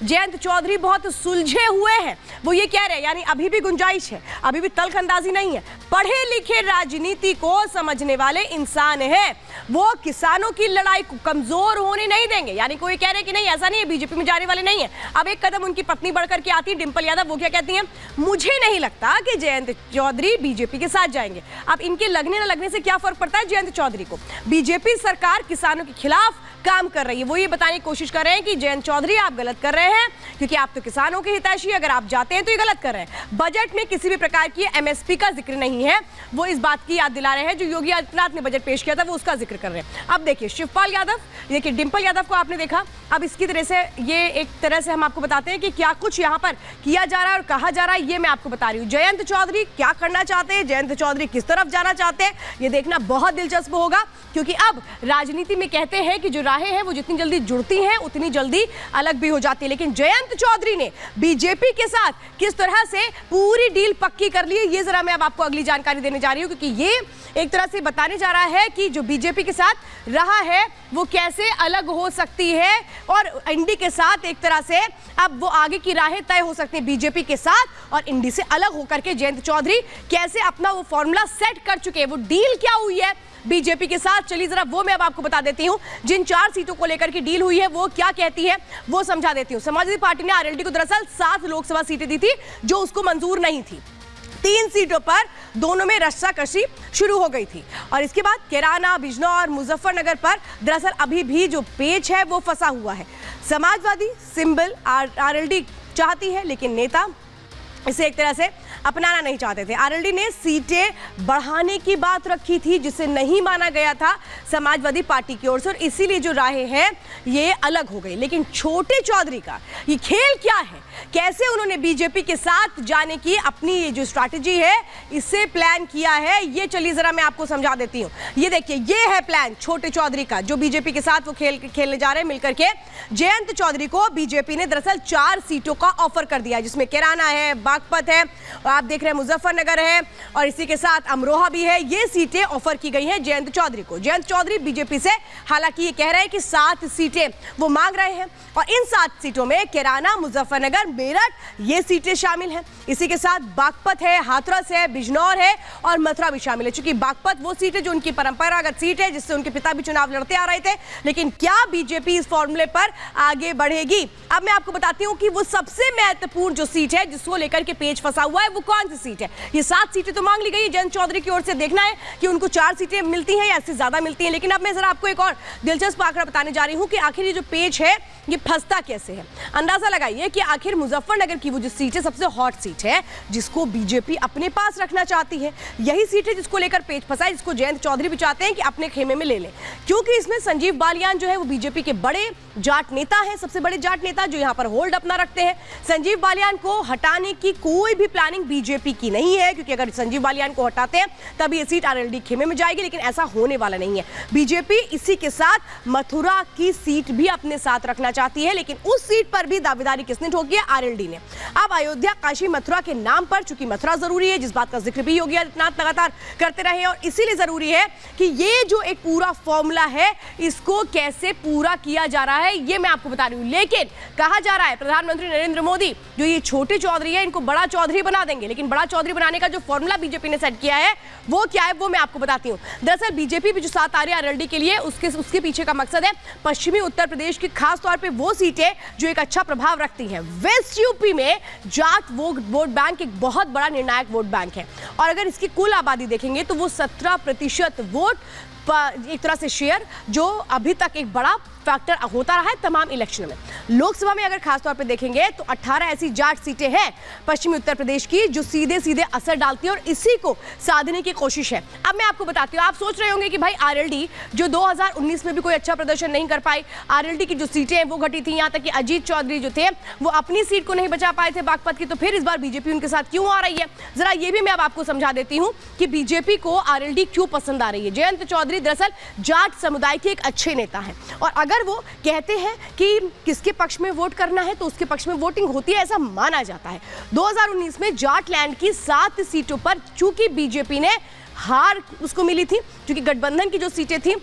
जयंत चौधरी बहुत सुलझे हुए हैं। वो ये कह रहे हैं, यानी अभी भी गुंजाइश है, अभी भी तलखंदाजी नहीं है। पढ़े लिखे राजनीति को समझने वाले इंसान हैं, वो किसानों की लड़ाई को कमजोर होने नहीं देंगे। यानी कोई कह रहे कि नहीं ऐसा नहीं है, बीजेपी में जाने वाले नहीं है। अब एक कदम उनकी पत्नी बढ़कर के आती है डिंपल यादव, वो क्या कहती हैं, मुझे नहीं लगता कि जयंत चौधरी बीजेपी के साथ जाएंगे। अब इनके लगने न लगने से क्या फर्क पड़ता है जयंत चौधरी को? बीजेपी सरकार किसानों के खिलाफ काम कर रही है। वो ये बताने की कोशिश कर रहे हैं कि जयंत चौधरी आप गलत कर रहे हैं, क्योंकि आप तो किसानों के हितैषी, अगर आप जाते हैं तो ये गलत कर रहे हैं। बजट में किसी भी प्रकार की एमएसपी का जिक्र नहीं है। वो इस बात की याद दिला रहे हैं जो योगी आदित्यनाथ ने बजट पेश किया था, वो उसका जिक्र कर रहे हैं। अब देखिए शिवपाल यादव, देखिए डिंपल यादव को आपने देखा। अब इसकी तरह से ये एक तरह से हम आपको बताते हैं कि क्या कुछ यहाँ पर किया जा रहा है और कहा जा रहा है, ये मैं आपको बता रही हूँ। जयंत चौधरी क्या करना चाहते हैं, जयंत चौधरी किस तरफ जाना चाहते हैं, ये देखना बहुत दिलचस्प होगा। क्योंकि अब राजनीति में कहते हैं कि जो राहें हैं वो जितनी जल्दी जुड़ती हैं उतनी जल्दी अलग भी हो जाती है। लेकिन जयंत चौधरी ने बीजेपी के साथ किस तरह से पूरी डील पक्की कर ली है, ये जरा मैं अब आपको अगली जानकारी देने जा रही हूँ। क्योंकि ये एक तरह से बताने जा रहा है कि जो बीजेपी के साथ रहा है वो कैसे अलग हो सकती है, और इंडी के साथ एक तरह से अब वो आगे की राहें तय हो सकती है बीजेपी के साथ। और इंडी से अलग होकर के जयंत चौधरी कैसे अपना वो फॉर्मूला सेट कर चुके हैं, वो डील क्या हुई है बीजेपी के साथ, चलिए जरा वो मैं अब आपको बता देती हूं। जिन 4 सीटों को लेकर के डील हुई है वो क्या कहती है वो समझा देती हूं। समाजवादी पार्टी ने आरएलडी को दरअसल 7 लोकसभा सीटें दी थी जो उसको मंजूर नहीं थी। 3 सीटों पर दोनों में रस्साकशी शुरू हो गई थी। और इसके बाद कैराना, बिजनौर, मुजफ्फरनगर पर दरअसल अभी भी जो पेच है वो फंसा हुआ है। समाजवादी सिंबल आरएलडी चाहती है, लेकिन नेता इसे एक तरह से अपनाना नहीं चाहते थे। आरएलडी ने सीटें बढ़ाने की बात रखी थी, जिसे नहीं माना गया था समाजवादी पार्टी की ओर से, और इसीलिए जो राहें हैं ये अलग हो गई। लेकिन छोटे चौधरी का ये खेल क्या है, कैसे उन्होंने बीजेपी के साथ जाने की अपनी ये जो स्ट्रैटेजी है इससे प्लान किया है, ये चलिए जरा मैं आपको समझा देती हूँ। ये देखिए, ये है प्लान छोटे चौधरी का, जो बीजेपी के साथ वो खेलने जा रहे हैं मिलकर के। जयंत चौधरी को बीजेपी ने दरअसल 4 सीटों का ऑफर कर दिया, जिसमें कैराना है, बागपत है, आप देख रहे हैं मुजफ्फरनगर है, और इसी के साथ अमरोहा भी है। ये सीटें ऑफर की गई हैं जयंत चौधरी को। जयंत चौधरी बीजेपी से हालांकि ये कह रहे हैं कि 7 सीटें वो मांग रहे हैं, और इन 7 सीटों में कैराना, मुजफ्फरनगर, मेरठ ये सीटें शामिल हैं। इसी के साथ बागपत है, हाथरस है, बिजनौर है और मथुरा भी शामिल है। चूंकि बागपत वो सीट है जो उनकी परंपरागत सीट है, जिससे उनके पिता भी चुनाव लड़ते आ रहे थे। लेकिन क्या बीजेपी इस फॉर्मूले पर आगे बढ़ेगी? अब मैं आपको बताती हूँ कि वो सबसे महत्वपूर्ण जो सीट है जिसको लेकर के पेच फंसा हुआ है वो कौन सी सीट है। ये 7 सीटें तो मांग ली गई जयंत चौधरी की ओर से, देखना है कि उनको 4 सीटें मिलती हैं या इससे ज्यादा मिलती हैं। लेकिन अब मैं जरा आपको एक और दिलचस्प आंकड़ा बताने जा रही हूँ कि आखिर ये जो पेच है ये फंसता कैसे है। अंदाजा लगाइए कि आखिर मुजफ्फरनगर की वो जो सीट है सबसे हॉट सीट है, जिसको बीजेपी अपने पास रखना चाहती है। यही सीट है जिसको लेकर पेच फंसा है, जिसको जयंत चौधरी भी चाहते हैं कि अपने खेमे में ले लें, क्योंकि इसमें संजीव बालियान जो है वो बीजेपी के बड़े जाट नेता है, सबसे बड़े जाट नेता जो यहाँ पर होल्ड अपना रखते हैं। संजीव बालियान को हटाने की कोई भी प्लानिंग बीजेपी की नहीं है, क्योंकि अगर संजीव बालियान को हटाते हैं तब ये सीट आरएलडी खेमे में जाएगी, लेकिन ऐसा होने वाला नहीं है। बीजेपी इसी के साथ मथुरा की सीट भी अपने साथ रखना चाहती है, लेकिन उस सीट पर भी दावेदारी किसने ठोकी है? आरएलडी ने। अब अयोध्या, काशी, मथुरा के नाम पर, चूंकि मथुरा जरूरी है, जिस बात का जिक्र भी योगी आदित्यनाथ लगातार करते रहे, और इसीलिए जरूरी है कि ये जो एक पूरा फॉर्मूला है इसको कैसे पूरा किया जा रहा है ये मैं आपको बता रही हूं। लेकिन कहा जा रहा है प्रधानमंत्री नरेंद्र मोदी जो ये छोटे चौधरी है इनको बड़ा चौधरी बना देंगे। लेकिन बड़ा चौधरी बनाने का जो फॉर्मूला बीजेपी ने सेट किया है वो क्या है वो मैं आपको बताती हूँ। दरअसल बीजेपी भी जो 7 आ रही है आरएलडी के लिए, उसके पीछे का मकसद है पश्चिमी उत्तर प्रदेश की खास तौर पर वो सीटें जो एक अच्छा प्रभाव रखती हैं। वेस्ट यूपी में जाट वोट बैंक एक बहुत बड़ा निर्णायक वोट बैंक है, और अगर इसकी कुल आबादी देखेंगे तो वो 17% वोट एक तरह से शेयर जो अभी तक एक बड़ा फैक्टर होता रहा है तमाम इलेक्शन में। लोकसभा में अगर खासतौर पे देखेंगे तो 18 ऐसी जाट सीटें हैं पश्चिमी उत्तर प्रदेश की जो सीधे सीधे असर डालती है, और इसी को साधने की कोशिश है। अब मैं आपको बताती हूँ, आप सोच रहे होंगे कि भाई आरएलडी जो 2019 में भी कोई अच्छा प्रदर्शन नहीं कर पाई, आरएलडी की जो सीटें हैं वो घटी थी, यहाँ तक कि अजीत चौधरी जो थे वो अपनी सीट को नहीं बचा पाए थे बागपत की, तो फिर इस बार बीजेपी उनके साथ क्यों आ रही है? जरा ये भी मैं अब आपको समझा देती हूँ कि बीजेपी को आरएलडी क्यों पसंद आ रही है। जयंत चौधरी दरअसल जाट समुदाय के एक अच्छे नेता हैं, और अगर वो कहते हैं कि किसके पक्ष में वोट करना है तो उसके पक्ष में वोटिंग होती है, ऐसा माना जाता है। 2019 में जाटलैंड की 7 सीटों पर चूंकि बीजेपी ने हार उसको मिली थी, क्योंकि गठबंधन की जो सीटें थी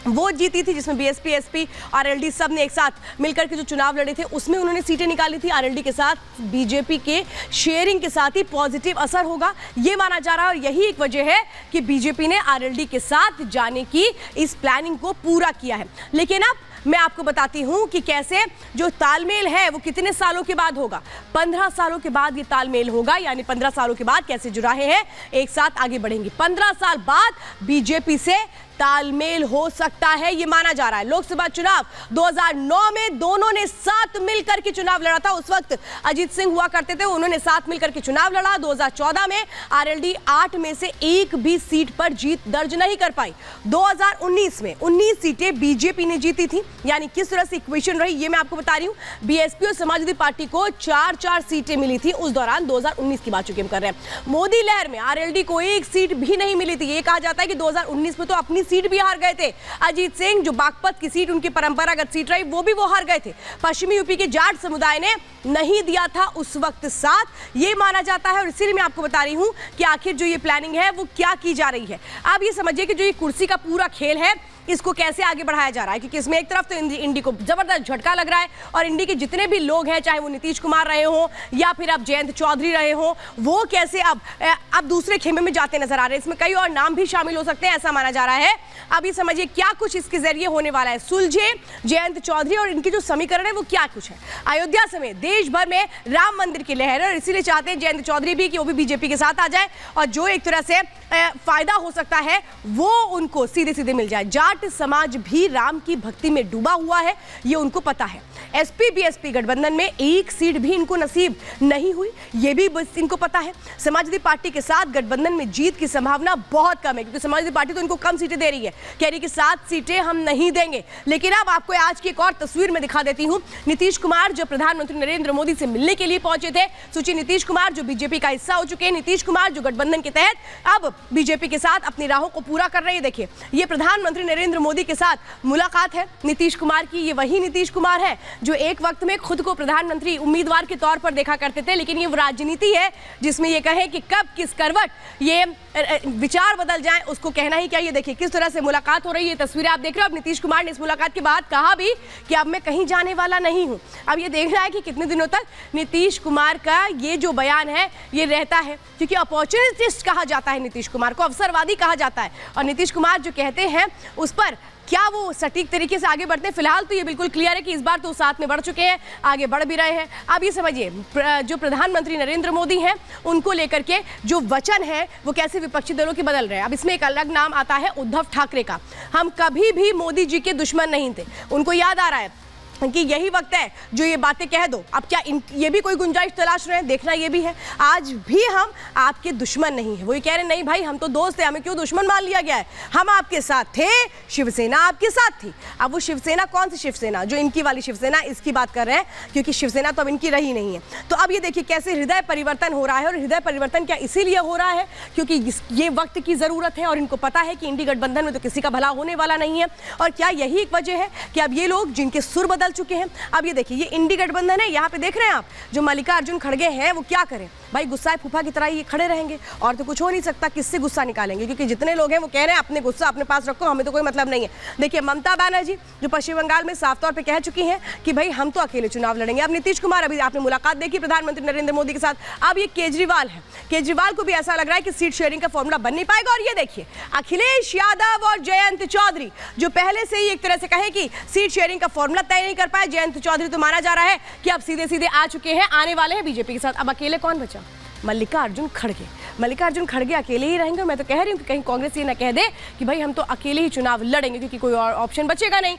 वो जीती थी, जिसमें बीएसपी, एसपी, आरएलडी सब ने एक साथ मिलकर के जो चुनाव लड़े थे उसमें उन्होंने सीटें निकाली थी। आरएलडी के साथ बीजेपी के शेयरिंग के साथ ही पॉजिटिव असर होगा ये माना जा रहा है, और यही एक वजह है कि बीजेपी ने आरएलडी के साथ जाने की इस प्लानिंग को पूरा किया है। लेकिन अब मैं आपको बताती हूं कि कैसे जो तालमेल है वो कितने सालों के बाद होगा। 15 सालों के बाद ये तालमेल होगा, यानी 15 सालों के बाद कैसे जो राहें हैं एक साथ आगे बढ़ेंगी। 15 साल बाद बीजेपी से तालमेल हो सकता है ये माना जा रहा है। लोकसभा चुनाव 2009 में दोनों ने साथ मिलकर के चुनाव लड़ा था। उस वक्त अजीत सिंह हुआ करते थे, उन्होंने साथ मिलकर के चुनाव लड़ा। 2014 में आरएलडी 8 में से एक भी सीट पर जीत दर्ज नहीं कर पाई। 2019 में 19 सीटें बीजेपी ने जीती थी। यानी किस तरह से इक्वेशन रही ये मैं आपको बता रही हूं। बीएसपी और समाजवादी पार्टी को 4-4 सीटें मिली थी उस दौरान। 2019 की बात चुकी हम कर रहे हैं। मोदी लहर में आरएलडी को एक सीट भी नहीं मिली थी। ये कहा जाता है कि 2019 में तो अपनी सीट भी हार गए थे। अजीत सिंह, जो बागपत की सीट उनकी परंपरागत सीट रही, वो भी वो हार गए थे। पश्चिमी यूपी के जाट समुदाय ने नहीं दिया था उस वक्त साथ, ये माना जाता है। और इसीलिए मैं आपको बता रही हूं कि आखिर जो ये प्लानिंग है वो क्या की जा रही है। आप ये समझिए कि जो ये कुर्सी का पूरा खेल है इसको कैसे आगे बढ़ाया जा रहा है, क्योंकि इसमें एक तरफ तो इंडी को जबरदस्त झटका लग रहा है, और इंडी के जितने भी लोग हैं, चाहे वो नीतीश कुमार रहे हो या फिर अब जयंत चौधरी रहे हो, वो कैसे अब दूसरे खेमे में जाते नजर आ रहे हैं। इसमें कई और नाम भी शामिल हो सकते हैं, ऐसा माना जा रहा है। अब ये समझिए क्या कुछ इसके जरिए होने वाला है। सुलझे जयंत चौधरी और इनके जो समीकरण है वो क्या कुछ है। अयोध्या समेत देश भर में राम मंदिर की लहर है, और इसीलिए चाहते हैं जयंत चौधरी भी कि वो भी बीजेपी के साथ आ जाए, और जो एक तरह से फायदा हो सकता है वो उनको सीधे सीधे मिल जाए। जाट समाज भी राम की भक्ति में डूबा हुआ है, ये उनको पता है। एसपी बीएसपी गठबंधन में एक सीट भी इनको नसीब नहीं हुई, ये भी बस इनको पता है। समाजवादी पार्टी के साथ गठबंधन में जीत की संभावना बहुत कम है, क्योंकि समाजवादी पार्टी तो इनको कम सीटें दे रही है, कह रही कि 7 सीटें हम नहीं देंगे। लेकिन अब आपको आज की एक और तस्वीर में दिखा देती हूं। नीतीश कुमार जो प्रधानमंत्री नरेंद्र मोदी से मिलने के लिए पहुंचे थे, सोचिए नीतीश कुमार जो बीजेपी का हिस्सा हो चुके हैं, नीतीश कुमार जो गठबंधन के तहत अब बीजेपी के साथ अपनी राहों को पूरा कर रहे हैं। देखिए, ये प्रधानमंत्री नरेंद्र मोदी के साथ मुलाकात है नीतीश कुमार की। ये वही नीतीश कुमार है जो एक वक्त में खुद को प्रधानमंत्री उम्मीदवार के तौर पर देखा करते थे, लेकिन ये राजनीति है जिसमें ये कहे कि कब किस करवट ये विचार बदल जाए उसको कहना ही क्या। ये देखिए किस तरह से मुलाकात हो रही है, तस्वीरें आप देख रहे हो। अब नीतीश कुमार ने इस मुलाकात के बाद कहा भी कि अब मैं कहीं जाने वाला नहीं हूं। अब ये देखना है कि कितने दिनों तक नीतीश कुमार का ये जो बयान है ये रहता है, क्योंकि अपॉर्चुनिस्ट कहा जाता है नीतीश कुमार को, अवसरवादी कहा जाता है, और नीतीश कुमार जो कहते हैं उस पर क्या वो सटीक तरीके से आगे बढ़ते हैं। फिलहाल तो ये बिल्कुल क्लियर है कि इस बार तो साथ में बढ़ चुके हैं, आगे बढ़ भी रहे हैं। अब ये समझिए जो प्रधानमंत्री नरेंद्र मोदी हैं उनको लेकर के जो वचन है वो कैसे विपक्षी दलों के बदल रहे हैं। अब इसमें एक अलग नाम आता है उद्धव ठाकरे का। हम कभी भी मोदी जी के दुश्मन नहीं थे, उनको याद आ रहा है कि यही वक्त है जो ये बातें कह दो। अब क्या ये भी कोई गुंजाइश तलाश रहे हैं, देखना ये भी है। आज भी हम आपके दुश्मन नहीं है, वो ये कह रहे नहीं भाई हम तो दोस्त हैं, हमें क्यों दुश्मन मान लिया गया है, हम आपके साथ थे, शिवसेना आपके साथ थी। अब वो शिवसेना कौन सी शिवसेना, जो इनकी वाली शिवसेना, इसकी बात कर रहे हैं, क्योंकि शिवसेना तो अब इनकी रही नहीं है। तो अब ये देखिए कैसे हृदय परिवर्तन हो रहा है, और हृदय परिवर्तन क्या इसीलिए हो रहा है क्योंकि ये वक्त की जरूरत है, और इनको पता है कि इंडी गठबंधन में तो किसी का भला होने वाला नहीं है। और क्या यही एक वजह है कि अब ये लोग जिनके सुर बदल चुके हैं। अब ये देखिए ये इंडी गठबंधन है, यहाँ पे देख रहे हैं आप जो मल्लिकार्जुन खड़गे हैं वो क्या करें भाई, गुस्सा फूफा की तरह ये खड़े रहेंगे और तो कुछ हो नहीं सकता। किससे गुस्सा निकालेंगे, क्योंकि जितने लोग हैं वो कह रहे हैं अपने गुस्सा अपने पास रखो, हमें तो कोई मतलब नहीं है। देखिए ममता बनर्जी जो पश्चिम बंगाल में साफ तौर पे कह चुकी हैं कि भाई हम तो अकेले चुनाव लड़ेंगे। अब नीतीश कुमार, अभी आपने मुलाकात देखी प्रधानमंत्री नरेंद्र मोदी के साथ। अब ये केजरीवाल है, केजरीवाल को भी ऐसा लग रहा है कि सीट शेयरिंग का फॉर्मूला बन नहीं पाएगा। और ये देखिए अखिलेश यादव और जयंत चौधरी जो पहले से ही एक तरह से कहे कि सीट शेयरिंग का फॉर्मूला तय नहीं कर पाए। जयंत चौधरी तो माना जा रहा है कि अब सीधे सीधे आ चुके हैं, आने वाले हैं बीजेपी के साथ। अब अकेले कौन बचा, मल्लिकार्जुन खड़गे। मल्लिकार्जुन खड़गे अकेले ही रहेंगे। मैं तो कह रही हूँ कि कहीं कांग्रेस ये ना कह दे कि भाई हम तो अकेले ही चुनाव लड़ेंगे, क्योंकि कोई और ऑप्शन बचेगा नहीं।